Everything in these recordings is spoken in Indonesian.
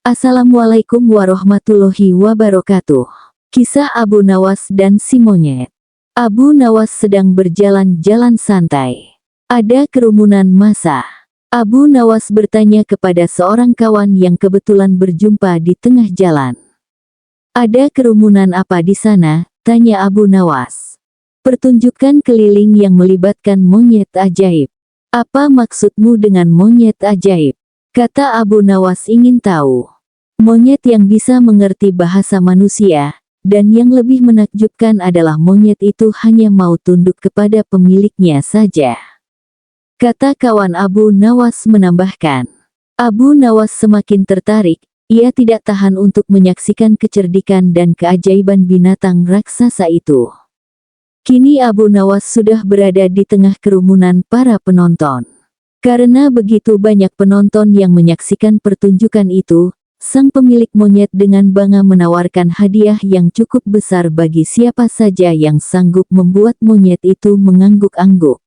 Assalamualaikum warahmatullahi wabarakatuh. Kisah Abu Nawas dan si monyet. Abu Nawas sedang berjalan-jalan santai. Ada kerumunan massa. Abu Nawas bertanya kepada seorang kawan yang kebetulan berjumpa di tengah jalan. "Ada kerumunan apa di sana?" tanya Abu Nawas. "Pertunjukan keliling yang melibatkan monyet ajaib." "Apa maksudmu dengan monyet ajaib?" kata Abu Nawas ingin tahu. "Monyet yang bisa mengerti bahasa manusia, dan yang lebih menakjubkan adalah monyet itu hanya mau tunduk kepada pemiliknya saja," kata kawan Abu Nawas menambahkan. Abu Nawas semakin tertarik, ia tidak tahan untuk menyaksikan kecerdikan dan keajaiban binatang raksasa itu. Kini Abu Nawas sudah berada di tengah kerumunan para penonton. Karena begitu banyak penonton yang menyaksikan pertunjukan itu, sang pemilik monyet dengan bangga menawarkan hadiah yang cukup besar bagi siapa saja yang sanggup membuat monyet itu mengangguk-angguk.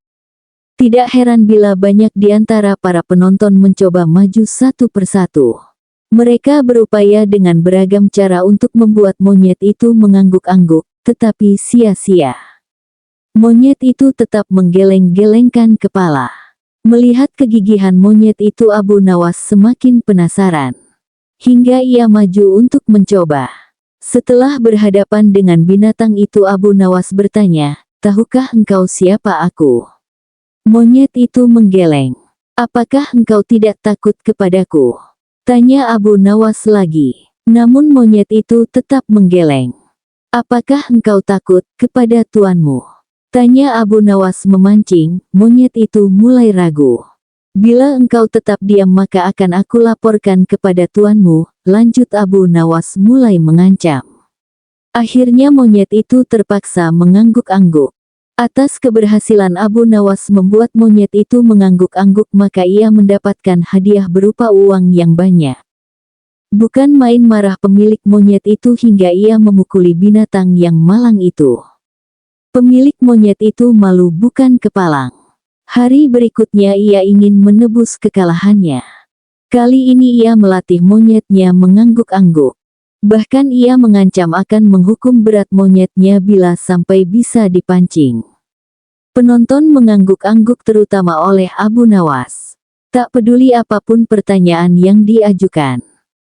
Tidak heran bila banyak di antara para penonton mencoba maju satu persatu. Mereka berupaya dengan beragam cara untuk membuat monyet itu mengangguk-angguk, tetapi sia-sia. Monyet itu tetap menggeleng-gelengkan kepala. Melihat kegigihan monyet itu, Abu Nawas semakin penasaran. Hingga ia maju untuk mencoba. Setelah berhadapan dengan binatang itu, Abu Nawas bertanya, "Tahukah engkau siapa aku?" Monyet itu menggeleng. "Apakah engkau tidak takut kepadaku?" tanya Abu Nawas lagi. Namun monyet itu tetap menggeleng. "Apakah engkau takut kepada tuanmu?" tanya Abu Nawas memancing. Monyet itu mulai ragu. "Bila engkau tetap diam maka akan aku laporkan kepada tuanmu," lanjut Abu Nawas mulai mengancam. Akhirnya monyet itu terpaksa mengangguk-angguk. Atas keberhasilan Abu Nawas membuat monyet itu mengangguk-angguk, maka ia mendapatkan hadiah berupa uang yang banyak. Bukan main marah pemilik monyet itu hingga ia memukuli binatang yang malang itu. Pemilik monyet itu malu bukan kepalang. Hari berikutnya ia ingin menebus kekalahannya. Kali ini ia melatih monyetnya mengangguk-angguk. Bahkan ia mengancam akan menghukum berat monyetnya bila sampai bisa dipancing. Penonton mengangguk-angguk terutama oleh Abu Nawas. Tak peduli apapun pertanyaan yang diajukan.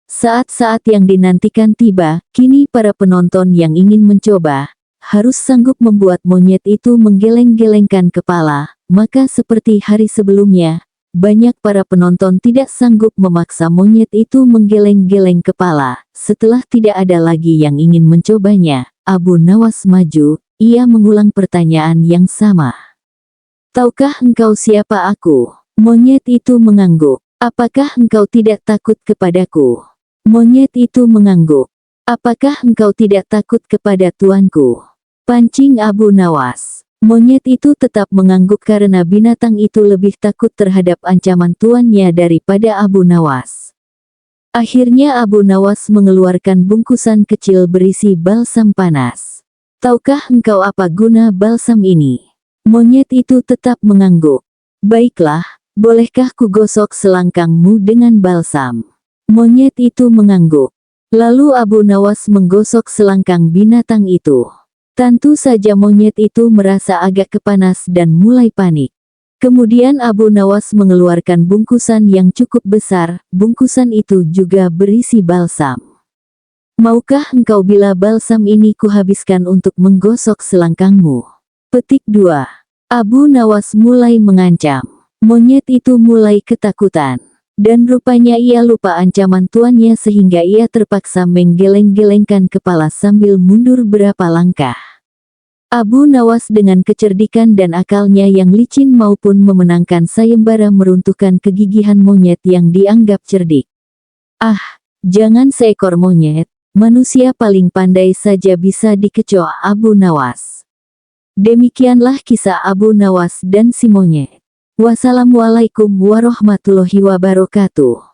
Saat-saat yang dinantikan tiba, kini para penonton yang ingin mencoba harus sanggup membuat monyet itu menggeleng-gelengkan kepala. Maka seperti hari sebelumnya, banyak para penonton tidak sanggup memaksa monyet itu menggeleng-geleng kepala. Setelah tidak ada lagi yang ingin mencobanya, Abu Nawas maju, ia mengulang pertanyaan yang sama. "Tahukah engkau siapa aku?" Monyet itu mengangguk. "Apakah engkau tidak takut kepadaku?" Monyet itu mengangguk. "Apakah engkau tidak takut kepada tuanku?" pancing Abu Nawas. Monyet itu tetap mengangguk karena binatang itu lebih takut terhadap ancaman tuannya daripada Abu Nawas. Akhirnya Abu Nawas mengeluarkan bungkusan kecil berisi balsam panas. "Tahukah engkau apa guna balsam ini?" Monyet itu tetap mengangguk. "Baiklah, bolehkah kugosok selangkangmu dengan balsam?" Monyet itu mengangguk. Lalu Abu Nawas menggosok selangkang binatang itu. Tentu saja monyet itu merasa agak kepanas dan mulai panik. Kemudian Abu Nawas mengeluarkan bungkusan yang cukup besar, bungkusan itu juga berisi balsam. "Maukah engkau bila balsam ini kuhabiskan untuk menggosok selangkangmu?" Petik 2. Abu Nawas mulai mengancam. Monyet itu mulai ketakutan. Dan rupanya ia lupa ancaman tuannya sehingga ia terpaksa menggeleng-gelengkan kepala sambil mundur berapa langkah. Abu Nawas dengan kecerdikan dan akalnya yang licin maupun memenangkan sayembara meruntuhkan kegigihan monyet yang dianggap cerdik. "Ah, jangan seekor monyet, manusia paling pandai saja bisa dikecoh Abu Nawas." Demikianlah kisah Abu Nawas dan si monyet. Wassalamualaikum warahmatullahi wabarakatuh.